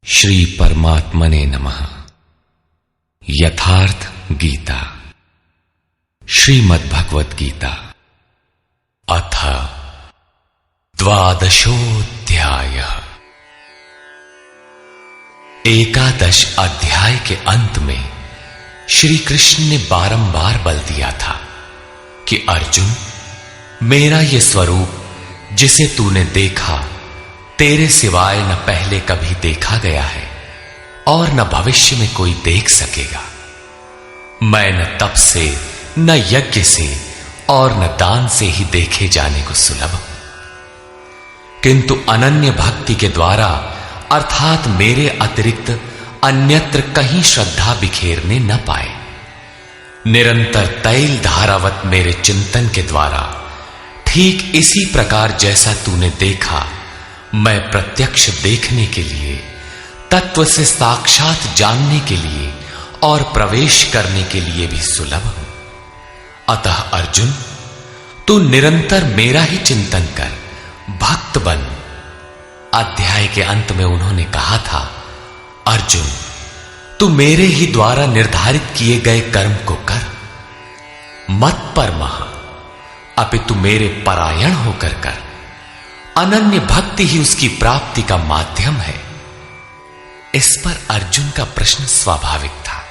श्री परमात्मने नमः। यथार्थ गीता, श्रीमद् भगवत गीता, अथ द्वादशोऽध्यायः। एकादश अध्याय के अंत में श्री कृष्ण ने बारंबार बल दिया था कि अर्जुन, मेरा यह स्वरूप जिसे तूने देखा तेरे सिवाय न पहले कभी देखा गया है और न भविष्य में कोई देख सकेगा। मैं न तप से, न यज्ञ से और न दान से ही देखे जाने को सुलभ हूं, किंतु अनन्य भक्ति के द्वारा अर्थात मेरे अतिरिक्त अन्यत्र कहीं श्रद्धा बिखेरने न पाए, निरंतर तैल धारावत मेरे चिंतन के द्वारा ठीक इसी प्रकार जैसा तूने देखा मैं प्रत्यक्ष देखने के लिए, तत्व से साक्षात जानने के लिए और प्रवेश करने के लिए भी सुलभ हूं। अतः अर्जुन, तू निरंतर मेरा ही चिंतन कर, भक्त बन। अध्याय के अंत में उन्होंने कहा था, अर्जुन, तू मेरे ही द्वारा निर्धारित किए गए कर्म को कर, मत परमः, अपितु मेरे परायण होकर कर। अनन्य भक्ति ही उसकी प्राप्ति का माध्यम है। इस पर अर्जुन का प्रश्न स्वाभाविक था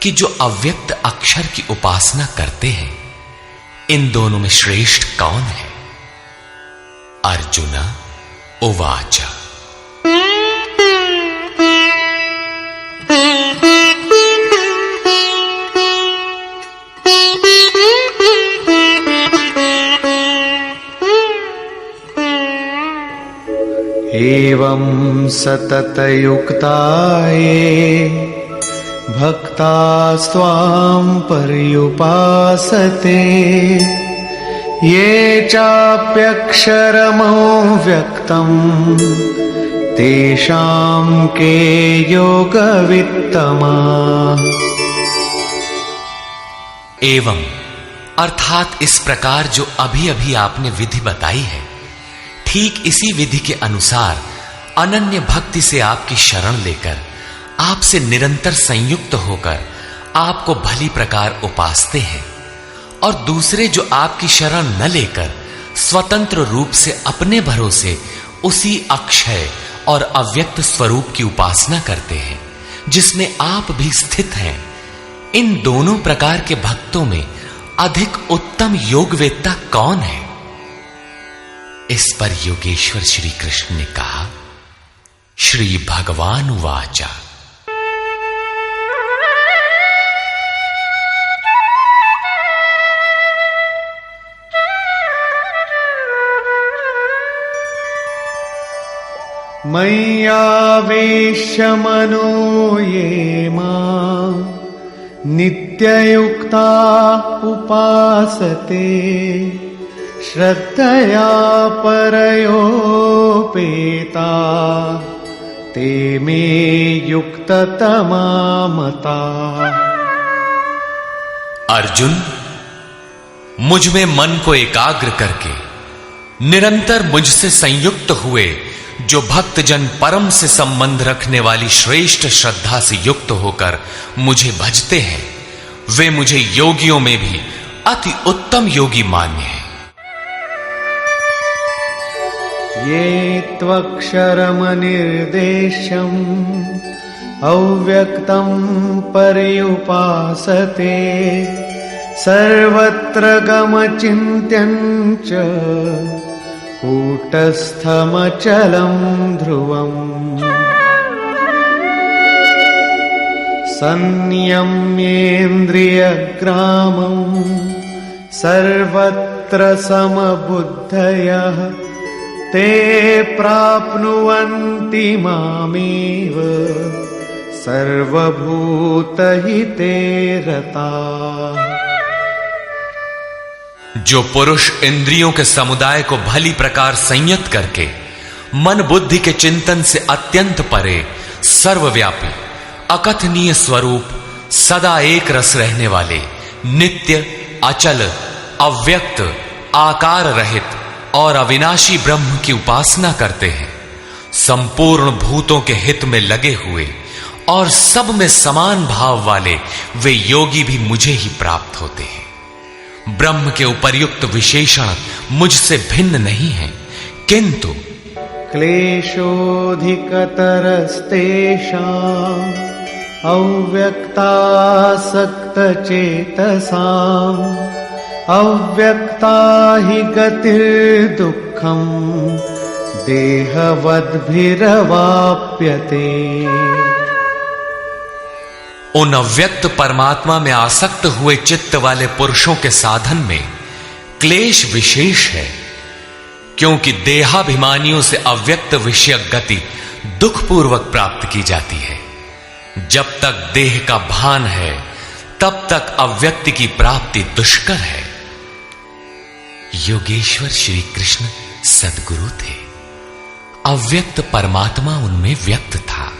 कि जो अव्यक्त अक्षर की उपासना करते हैं, इन दोनों में श्रेष्ठ कौन है? अर्जुन उवाच, एवं सततयुक्ता ये भक्तास्त्वां पर्युपासते, ये चाप्यक्षरमव्यक्तं तेषां के योगवित्तमाः। एवं अर्थात इस प्रकार जो अभी अभी आपने विधि बताई है, ठीक इसी विधि के अनुसार अनन्य भक्ति से आपकी शरण लेकर आपसे निरंतर संयुक्त होकर आपको भली प्रकार उपासते हैं, और दूसरे जो आपकी शरण न लेकर स्वतंत्र रूप से अपने भरोसे उसी अक्षय और अव्यक्त स्वरूप की उपासना करते हैं जिसमें आप भी स्थित हैं, इन दोनों प्रकार के भक्तों में अधिक उत्तम योगवेत्ता कौन है? इस पर योगेश्वर श्री कृष्ण ने कहा, श्री भगवान उवाच, मय्यावेश्य मनो ये मां नित्ययुक्ता उपासते, श्रद्धया परयोपेता ते मे युक्ततमा मता। अर्जुन, मुझ में मन को एकाग्र करके निरंतर मुझसे संयुक्त हुए जो भक्तजन परम से संबंध रखने वाली श्रेष्ठ श्रद्धा से युक्त होकर मुझे भजते हैं, वे मुझे योगियों में भी अति उत्तम योगी मान्य हैं। ये त्वक्षरमनिर्देश्यम् अव्यक्तं पर्युपासते, सर्वत्र गमचिन्त्यं च कूटस्थमचलं ध्रुवम्, संयम्येन्द्रियग्रामं सर्वत्र समबुद्धयः ते प्राप्नुवन्ति मामेव सर्वभूतहिते रताः। जो पुरुष इंद्रियों के समुदाय को भली प्रकार संयत करके मन बुद्धि के चिंतन से अत्यंत परे सर्वव्यापी अकथनीय स्वरूप सदा एक रस रहने वाले नित्य अचल अव्यक्त आकार रहित और अविनाशी ब्रह्म की उपासना करते हैं, संपूर्ण भूतों के हित में लगे हुए और सब में समान भाव वाले वे योगी भी मुझे ही प्राप्त होते हैं। ब्रह्म के उपर्युक्त विशेषण मुझसे भिन्न नहीं है, किंतु क्लेशोऽधिकतरस्तेषाम् अव्यक्तासक्तचेतसाम् अव्यक्ता हि गतिर्दुःखम् देहवद्भिरवाप्यते। उन अव्यक्त परमात्मा में आसक्त हुए चित्त वाले पुरुषों के साधन में क्लेश विशेष है, क्योंकि देहाभिमानियों से अव्यक्त विषयक गति दुखपूर्वक प्राप्त की जाती है। जब तक देह का भान है तब तक अव्यक्त की प्राप्ति दुष्कर है। योगेश्वर श्री कृष्ण सद्गुरु थे। अव्यक्त परमात्मा उनमें व्यक्त था।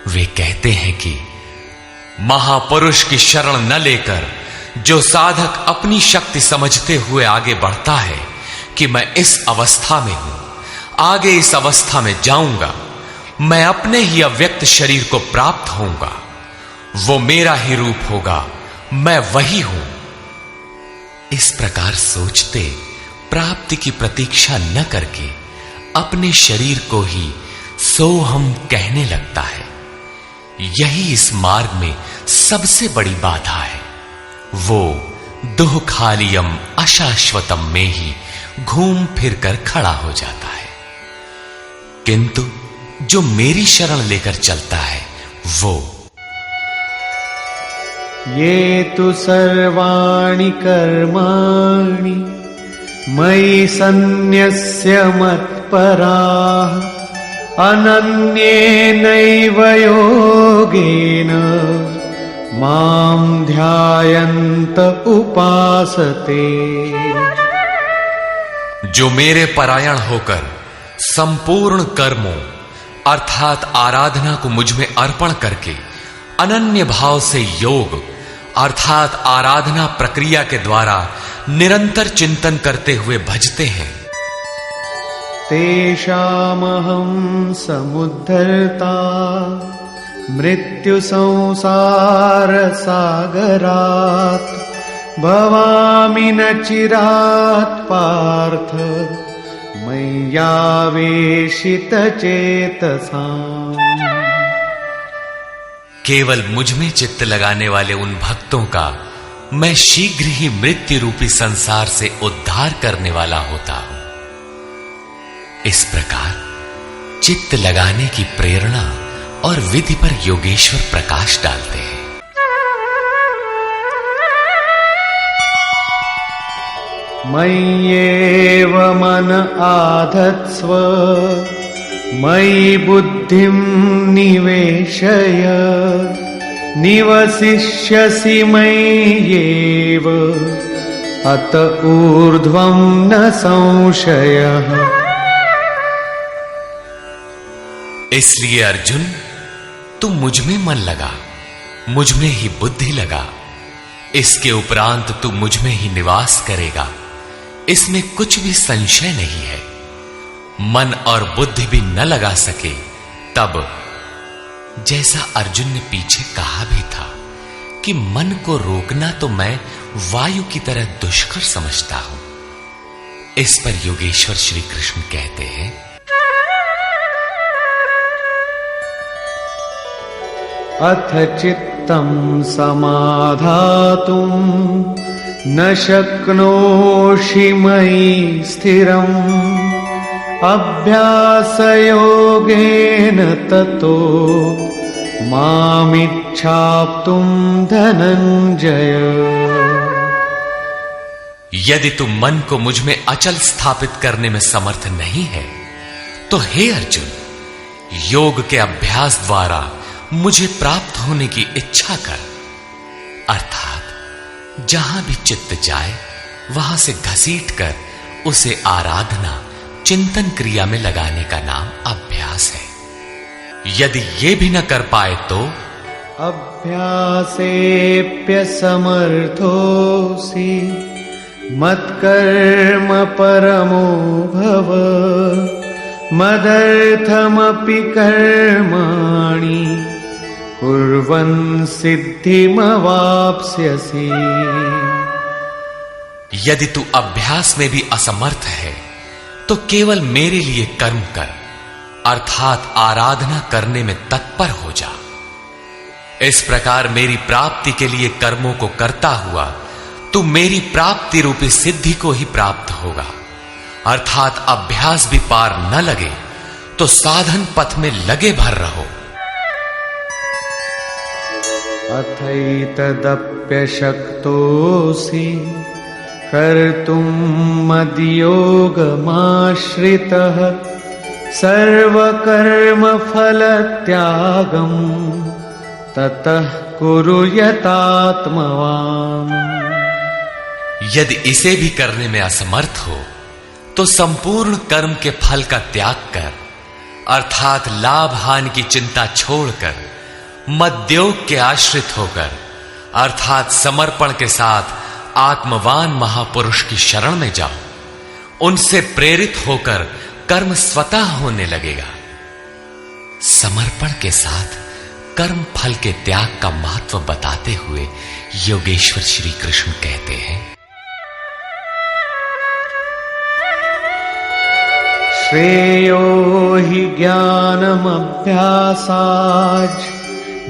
वे कहते हैं कि महापुरुष की शरण न लेकर जो साधक अपनी शक्ति समझते हुए आगे बढ़ता है कि मैं इस अवस्था में हूं, आगे इस अवस्था में जाऊंगा, मैं अपने ही अव्यक्त शरीर को प्राप्त होऊंगा, वो मेरा ही रूप होगा, मैं वही हूं, इस प्रकार सोचते प्राप्ति की प्रतीक्षा न करके अपने शरीर को ही सोहम कहने लगता है। यही इस मार्ग में सबसे बड़ी बाधा है। वो दुःखालियम अशाश्वतम में ही घूम फिर कर खड़ा हो जाता है। किंतु जो मेरी शरण लेकर चलता है वो ये तु सर्वाणि कर्माणि मयि सन्न्यस्य मत्पराः अनन्येनैव योगेन मां ध्यायन्त उपासते। जो मेरे परायण होकर संपूर्ण कर्मों अर्थात आराधना को मुझ में अर्पण करके अनन्य भाव से योग अर्थात आराधना प्रक्रिया के द्वारा निरंतर चिंतन करते हुए भजते हैं। तेषामहं समुद्धर्ता मृत्यु संसार सागरात् भवामि न चिरात् पार्थ मय्यावेशित चेतसाम्। केवल मुझ में चित्त लगाने वाले उन भक्तों का मैं शीघ्र ही मृत्यु रूपी संसार से उद्धार करने वाला होता हूं। इस प्रकार चित्त लगाने की प्रेरणा और विधि पर योगेश्वर प्रकाश डालते हैं। मय्येव मन आधत्स्व मयि बुद्धिं निवेशय निवसिष्यसि मय्येव अत ऊर्ध्वं न संशयः। इसलिए अर्जुन, तू मुझ में मन लगा, मुझ में ही बुद्धि लगा, इसके उपरांत तू मुझ में ही निवास करेगा, इसमें कुछ भी संशय नहीं है। मन और बुद्धि भी न लगा सके तब, जैसा अर्जुन ने पीछे कहा भी था कि मन को रोकना तो मैं वायु की तरह दुष्कर समझता हूं। इस पर योगेश्वर श्री कृष्ण कहते हैं, अथ चित्तं समाधातुं न शक्नोषि मयि स्थिरम् अभ्यासयोगेन ततो मामिच्छाप्तुं धनंजय। यदि तू मन को मुझ में अचल स्थापित करने में समर्थ नहीं है तो हे अर्जुन, योग के अभ्यास द्वारा मुझे प्राप्त होने की इच्छा कर। अर्थात जहां भी चित्त जाए वहां से घसीट कर उसे आराधना चिंतन क्रिया में लगाने का नाम अभ्यास है। यदि ये भी न कर पाए तो अभ्यासेऽप्यसमर्थोऽसि मत्कर्म परमो भव मदर्थमपि कर्माणि कुर्वन् सिद्धिमवाप्स्यसि। यदि तू अभ्यास में भी असमर्थ है तो केवल मेरे लिए कर्म कर, अर्थात आराधना करने में तत्पर हो जा। इस प्रकार मेरी प्राप्ति के लिए कर्मों को करता हुआ तू मेरी प्राप्ति रूपी सिद्धि को ही प्राप्त होगा। अर्थात अभ्यास भी पार न लगे तो साधन पथ में लगे भर रहो। अथैतदप्यशक्तोऽसि कर्तुम् मद्योगमाश्रितः सर्वकर्मफलत्यागम् ततः कुरु यतात्मवान्। यदि इसे भी करने में असमर्थ हो तो संपूर्ण कर्म के फल का त्याग कर, अर्थात लाभ हानि की चिंता छोड़कर मद्योग के आश्रित होकर, अर्थात समर्पण के साथ आत्मवान महापुरुष की शरण में जाओ। उनसे प्रेरित होकर कर्म स्वतः होने लगेगा। समर्पण के साथ कर्म फल के त्याग का महत्व बताते हुए योगेश्वर श्री कृष्ण कहते हैं, श्रेयो हि ज्ञानमभ्यासाच्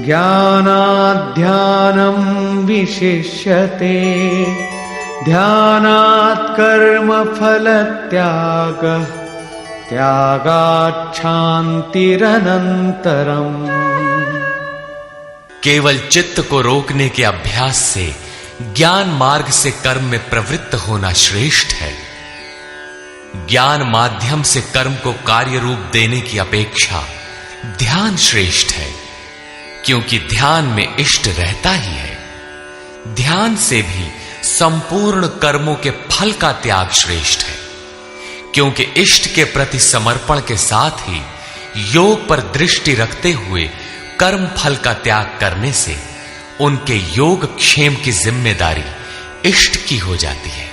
ज्ञानाध्यानं विशिष्यते ध्यानात् कर्मफलत्यागः त्यागात् शान्तिरनन्तरम्। केवल चित्त को रोकने के अभ्यास से ज्ञान मार्ग से कर्म में प्रवृत्त होना श्रेष्ठ है। ज्ञान माध्यम से कर्म को कार्य रूप देने की अपेक्षा ध्यान श्रेष्ठ है, क्योंकि ध्यान में इष्ट रहता ही है। ध्यान से भी संपूर्ण कर्मों के फल का त्याग श्रेष्ठ है, क्योंकि इष्ट के प्रति समर्पण के साथ ही योग पर दृष्टि रखते हुए कर्म फल का त्याग करने से उनके योग क्षेम की जिम्मेदारी इष्ट की हो जाती है।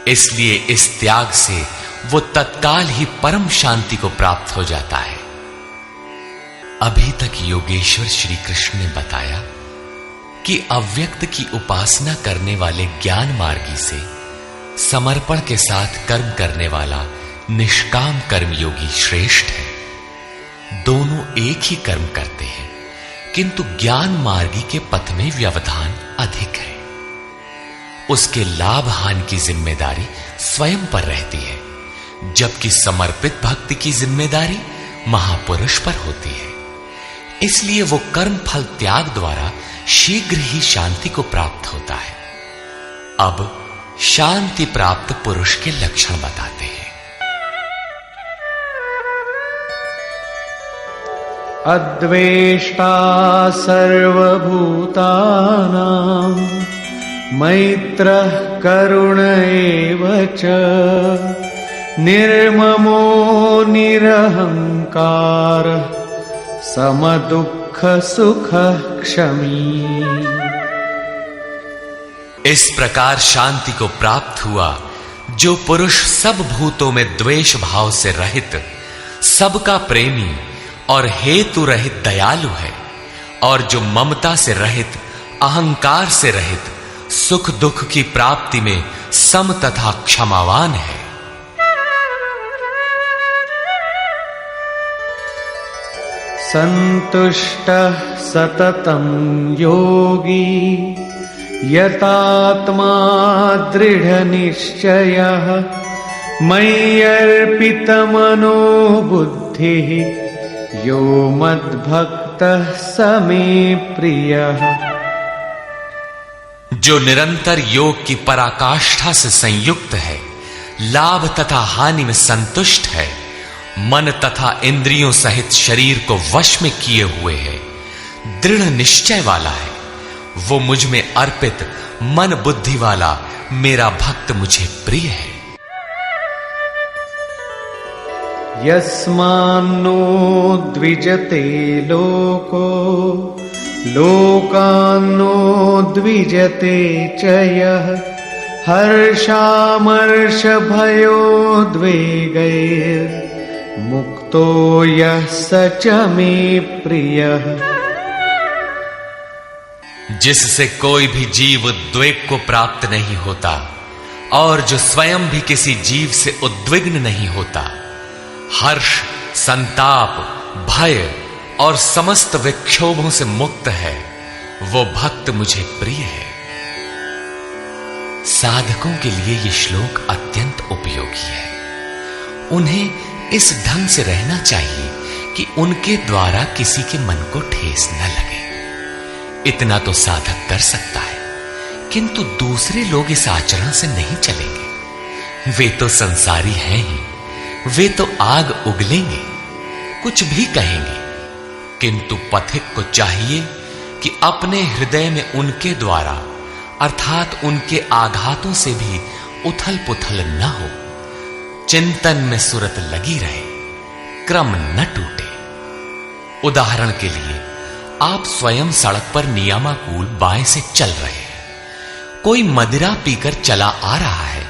इसलिए इस त्याग से वो तत्काल ही परम शांति को प्राप्त हो जाता है। अभी तक योगेश्वर श्री कृष्ण ने बताया कि अव्यक्त की उपासना करने वाले ज्ञान मार्गी से समर्पण के साथ कर्म करने वाला निष्काम कर्मयोगी श्रेष्ठ है। दोनों एक ही कर्म करते हैं, किंतु ज्ञान मार्गी के पथ में व्यवधान अधिक है। उसके लाभ हानि की जिम्मेदारी स्वयं पर रहती है, जबकि समर्पित भक्ति की जिम्मेदारी महापुरुष पर होती है। इसलिए वो कर्म फल त्याग द्वारा शीघ्र ही शांति को प्राप्त होता है। अब शांति प्राप्त पुरुष के लक्षण बताते हैं। अद्वेष्टा सर्वभूतानां मैत्रः करुण एव च निर्ममो निरहंकारः समदुःख सुख क्षमी। इस प्रकार शांति को प्राप्त हुआ जो पुरुष सब भूतों में द्वेष भाव से रहित, सबका प्रेमी और हेतु रहित दयालु है, और जो ममता से रहित, अहंकार से रहित, सुख दुख की प्राप्ति में सम तथा क्षमावान है। संतुष्टः सततं योगी यतात्मा दृढ़निश्चयः मय्यर्पितमनो बुद्धिः यो मद्भक्तः स मे प्रियः। जो निरंतर योग की पराकाष्ठा से संयुक्त है, लाभ तथा हानि में संतुष्ट है, मन तथा इंद्रियों सहित शरीर को वश में किए हुए है, दृढ़ निश्चय वाला है, वो मुझ में अर्पित मन बुद्धि वाला मेरा भक्त मुझे प्रिय है। यस्मान्नो द्विजते लोको लोकान्नो द्विजते च यः हर्षामर्षभयोद्वेगैर् मुक्तो यः स च मे प्रियः। जिससे कोई भी जीव उद्वेग को प्राप्त नहीं होता और जो स्वयं भी किसी जीव से उद्विग्न नहीं होता, हर्ष, संताप, भय और समस्त विक्षोभों से मुक्त है, वो भक्त मुझे प्रिय है। साधकों के लिए यह श्लोक अत्यंत उपयोगी है। उन्हें इस ढंग से रहना चाहिए कि उनके द्वारा किसी के मन को ठेस न लगे। इतना तो साधक कर सकता है, किंतु दूसरे लोग इस आचरण से नहीं चलेंगे। वे तो संसारी हैं ही, वे तो आग उगलेंगे, कुछ भी कहेंगे, किंतु पथिक को चाहिए कि अपने हृदय में उनके द्वारा अर्थात उनके आघातों से भी उथल पुथल न हो। चिंतन में सुरत लगी रहे, क्रम न टूटे। उदाहरण के लिए, आप स्वयं सड़क पर नियमानुकूल बाएं से चल रहे हैं, कोई मदिरा पीकर चला आ रहा है,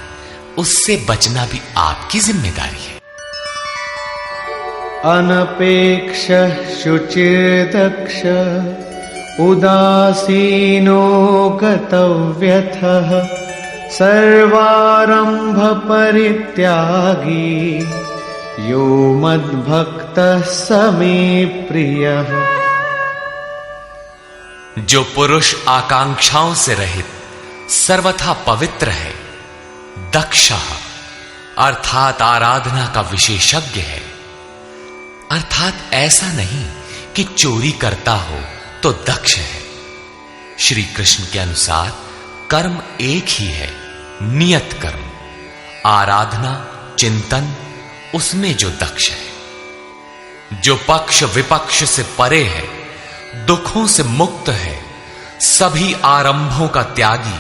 उससे बचना भी आपकी जिम्मेदारी है। अनपेक्ष शुचिर्दक्ष उदासीनो गतव्यथः सर्वारंभ परित्यागी यो मद्भक्तः स मे प्रियः। जो पुरुष आकांक्षाओं से रहित सर्वथा पवित्र है, दक्ष अर्थात आराधना का विशेषज्ञ है, अर्थात ऐसा नहीं कि चोरी करता हो तो दक्ष है। श्री कृष्ण के अनुसार कर्म एक ही है, नियत कर्म, आराधना, चिंतन, उसमें जो दक्ष है। जो पक्ष विपक्ष से परे है, दुखों से मुक्त है, सभी आरंभों का त्यागी,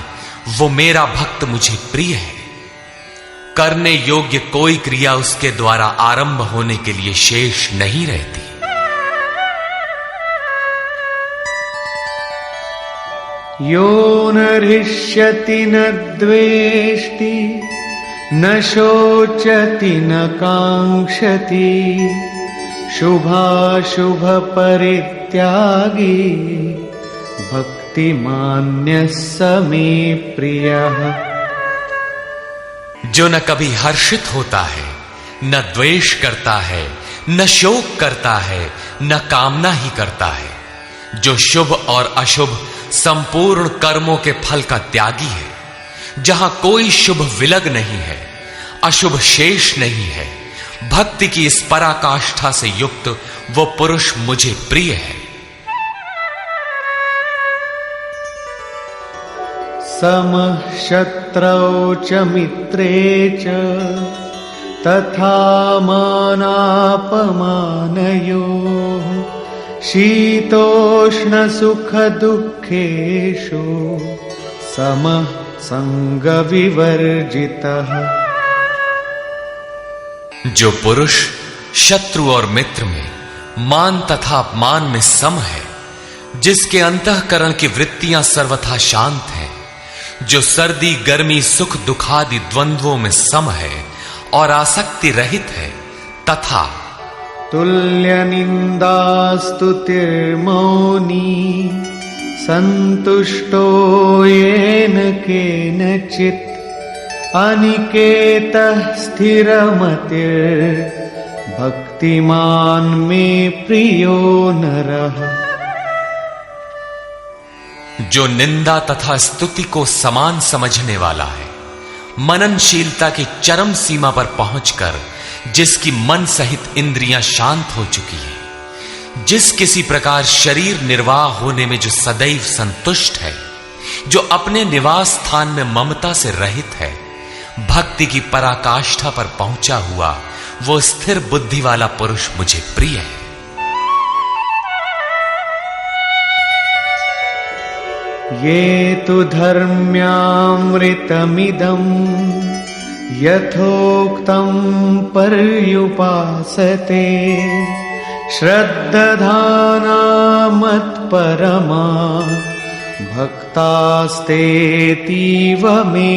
वो मेरा भक्त मुझे प्रिय है। करने योग्य कोई क्रिया उसके द्वारा आरंभ होने के लिए शेष नहीं रहती। यो न हृष्यति न द्वेष्टि न शोचति न कांक्षति शुभाशुभ परित्यागी भक्तिमान्यः स मे प्रियः। जो न कभी हर्षित होता है, न द्वेष करता है, न शोक करता है, न कामना ही करता है, जो शुभ और अशुभ संपूर्ण कर्मों के फल का त्यागी है, जहां कोई शुभ विलग नहीं है, अशुभ शेष नहीं है, भक्ति की इस पराकाष्ठा से युक्त वो पुरुष मुझे प्रिय है। समः शत्रौ च मित्रे च तथा मानापमानयोः शीतोष्ण सुख दुःखेषु समः संग विवर्जितः। जो पुरुष शत्रु और मित्र में, मान तथा अपमान में सम है, जिसके अंतःकरण की वृत्तियां सर्वथा शांत हैं, जो सर्दी गर्मी सुख दुखादि द्वंद्वों में सम है और आसक्ति रहित है, तथा तुल्य निंदा स्तुतिर्मौनी संतुष्टो येन केनचित् अनिकेतः स्थिरमतिर् भक्तिमान् मे प्रियो नरः। जो निंदा तथा स्तुति को समान समझने वाला है, मननशीलता की चरम सीमा पर पहुंचकर जिसकी मन सहित इंद्रियां शांत हो चुकी है, जिस किसी प्रकार शरीर निर्वाह होने में जो सदैव संतुष्ट है, जो अपने निवास स्थान में ममता से रहित है, भक्ति की पराकाष्ठा पर पहुंचा हुआ वो स्थिर बुद्धि वाला पुरुष मुझे प्रिय है। ये तु धर्म्यामृतमिदं यथोक्तं पर्युपासते श्रद्धाना मत्परमा भक्तास्तेतीव मे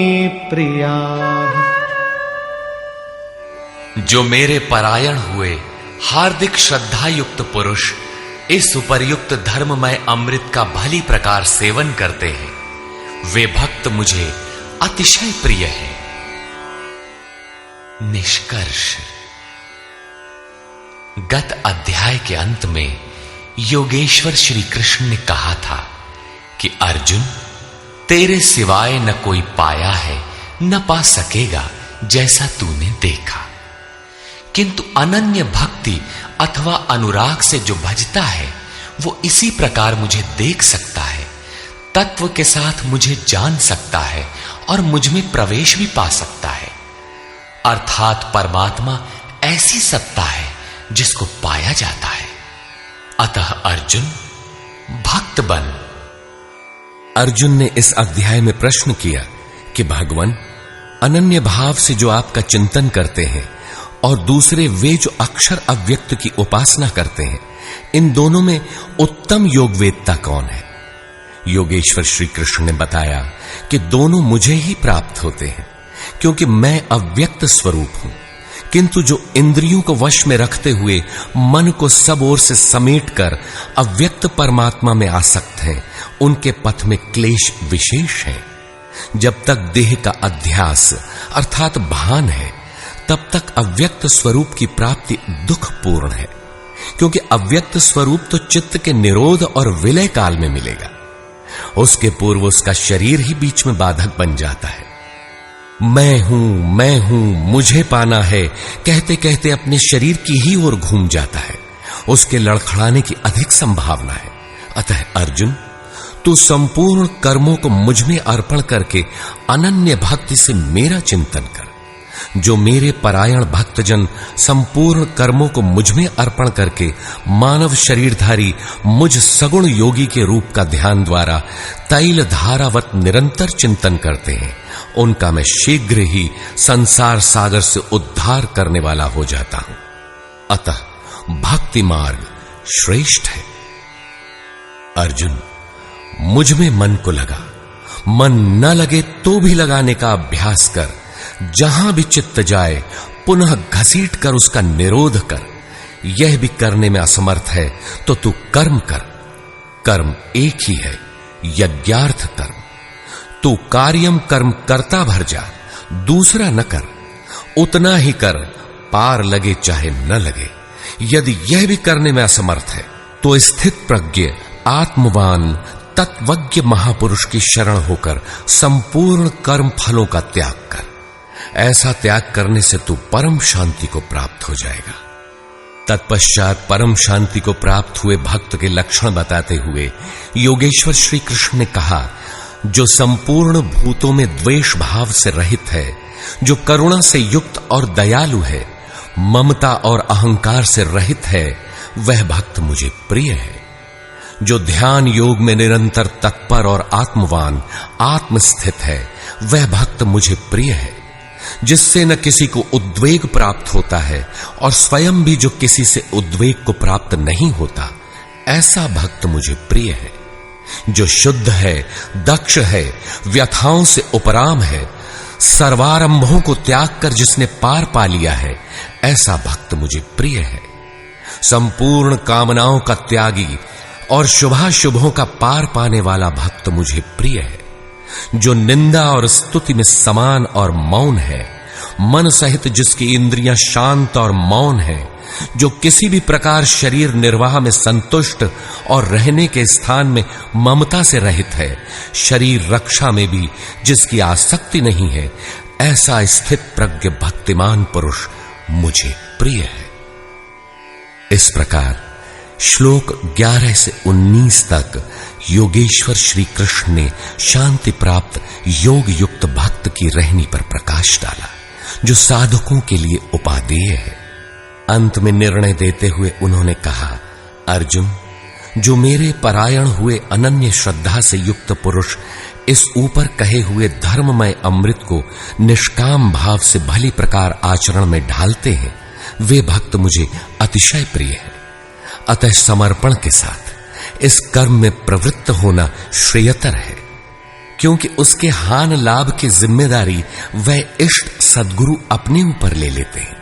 प्रिया। जो मेरे परायण हुए हार्दिक श्रद्धा युक्त पुरुष इस उपर्युक्त धर्ममय अमृत का भली प्रकार सेवन करते हैं, वे भक्त मुझे अतिशय प्रिय है। निष्कर्ष। गत अध्याय के अंत में योगेश्वर श्री कृष्ण ने कहा था कि अर्जुन, तेरे सिवाय न कोई पाया है न पा सकेगा जैसा तूने देखा, किंतु अनन्य भक्ति अथवा अनुराग से जो भजता है वो इसी प्रकार मुझे देख सकता है, तत्व के साथ मुझे जान सकता है और मुझ में प्रवेश भी पा सकता है। अर्थात परमात्मा ऐसी सत्ता है जिसको पाया जाता है। अतः अर्जुन, भक्त बन। अर्जुन ने इस अध्याय में प्रश्न किया कि भगवान, अनन्य भाव से जो आपका चिंतन करते हैं और दूसरे वे जो अक्षर अव्यक्त की उपासना करते हैं, इन दोनों में उत्तम योगवेदता कौन है? योगेश्वर श्री कृष्ण ने बताया कि दोनों मुझे ही प्राप्त होते हैं, क्योंकि मैं अव्यक्त स्वरूप हूं, किंतु जो इंद्रियों को वश में रखते हुए मन को सब ओर से समेटकर अव्यक्त परमात्मा में आसक्त हैं, उनके पथ में क्लेश विशेष है। जब तक देह का अध्यास अर्थात भान है, तब तक अव्यक्त स्वरूप की प्राप्ति दुखपूर्ण है, क्योंकि अव्यक्त स्वरूप तो चित्त के निरोध और विलय काल में मिलेगा। उसके पूर्व उसका शरीर ही बीच में बाधक बन जाता है। मैं हूं, मुझे पाना है कहते कहते अपने शरीर की ही ओर घूम जाता है। उसके लड़खड़ाने की अधिक संभावना है। अतः अर्जुन, तू संपूर्ण कर्मों को मुझ में अर्पण करके अनन्य भक्ति से मेरा चिंतन कर। जो मेरे परायण भक्तजन संपूर्ण कर्मों को मुझ में अर्पण करके मानव शरीरधारी मुझ सगुण योगी के रूप का ध्यान द्वारा तैल धारावत निरंतर चिंतन करते हैं, उनका मैं शीघ्र ही संसार सागर से उद्धार करने वाला हो जाता हूं। अतः भक्ति मार्ग श्रेष्ठ है। अर्जुन, मुझ में मन को लगा, मन न लगे तो भी लगाने का अभ्यास कर। जहां भी चित्त जाए पुनः घसीट कर उसका निरोध कर। यह भी करने में असमर्थ है तो तू कर्म कर। कर्म एक ही है, यज्ञार्थ कर्म। तू कार्यम कर्म करता भर जा, दूसरा न कर। उतना ही कर, पार लगे चाहे न लगे। यदि यह भी करने में असमर्थ है तो स्थित प्रज्ञ आत्मवान तत्वज्ञ महापुरुष की शरण होकर संपूर्ण कर्म फलों का त्याग कर। ऐसा त्याग करने से तू परम शांति को प्राप्त हो जाएगा। तत्पश्चात परम शांति को प्राप्त हुए भक्त के लक्षण बताते हुए योगेश्वर श्री कृष्ण ने कहा, जो संपूर्ण भूतों में द्वेष भाव से रहित है, जो करुणा से युक्त और दयालु है, ममता और अहंकार से रहित है, वह भक्त मुझे प्रिय है। जो ध्यान योग में निरंतर तत्पर और आत्मवान आत्मस्थित है, वह भक्त मुझे प्रिय है। जिससे न किसी को उद्वेग प्राप्त होता है और स्वयं भी जो किसी से उद्वेग को प्राप्त नहीं होता, ऐसा भक्त मुझे प्रिय है। जो शुद्ध है, दक्ष है, व्यथाओं से उपराम है, सर्वारंभों को त्याग कर जिसने पार पा लिया है, ऐसा भक्त मुझे प्रिय है। संपूर्ण कामनाओं का त्यागी और शुभाशुभों का पार पाने वाला भक्त मुझे प्रिय है। जो निंदा और स्तुति में समान और मौन है, मन सहित जिसकी इंद्रियां शांत और मौन है, जो किसी भी प्रकार शरीर निर्वाह में संतुष्ट और रहने के स्थान में ममता से रहित है, शरीर रक्षा में भी जिसकी आसक्ति नहीं है, ऐसा स्थित प्रज्ञ भक्तिमान पुरुष मुझे प्रिय है। इस प्रकार श्लोक 11 से 19 तक योगेश्वर श्री कृष्ण ने शांति प्राप्त योग युक्त भक्त की रहनी पर प्रकाश डाला, जो साधकों के लिए उपादेय है। अंत में निर्णय देते हुए उन्होंने कहा, अर्जुन, जो मेरे परायण हुए अनन्य श्रद्धा से युक्त पुरुष इस ऊपर कहे हुए धर्ममय अमृत को निष्काम भाव से भली प्रकार आचरण में ढालते हैं, वे भक्त मुझे अतिशय प्रिय है। अतः समर्पण के साथ इस कर्म में प्रवृत्त होना श्रेयतर है, क्योंकि उसके हान लाभ की जिम्मेदारी वह इष्ट सद्गुरु अपने ऊपर ले लेते हैं।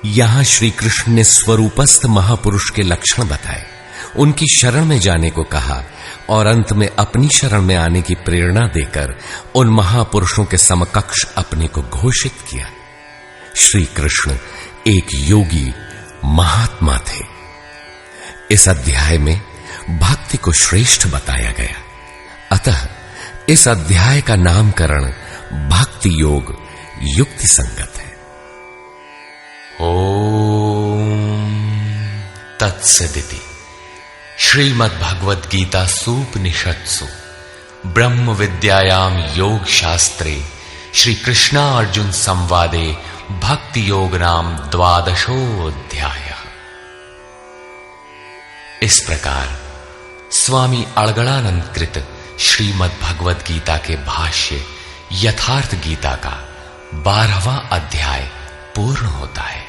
यहां श्री कृष्ण ने स्वरूपस्थ महापुरुष के लक्षण बताए, उनकी शरण में जाने को कहा और अंत में अपनी शरण में आने की प्रेरणा देकर उन महापुरुषों के समकक्ष अपने को घोषित किया। श्री कृष्ण एक योगी महात्मा थे। इस अध्याय में भक्ति को श्रेष्ठ बताया गया, अतः इस अध्याय का नामकरण भक्ति योग युक्ति संगत है। ओम तत्सदिति। श्रीमद् भगवद गीता सूपनिषत्सु ब्रह्म विद्यायाम योग शास्त्रे श्री कृष्णा अर्जुन संवादे भक्ति योग नाम 12वां। इस प्रकार स्वामी अड़गड़ानंद कृत श्रीमद् भगवद गीता के भाष्य यथार्थ गीता का 12वां अध्याय पूर्ण होता है।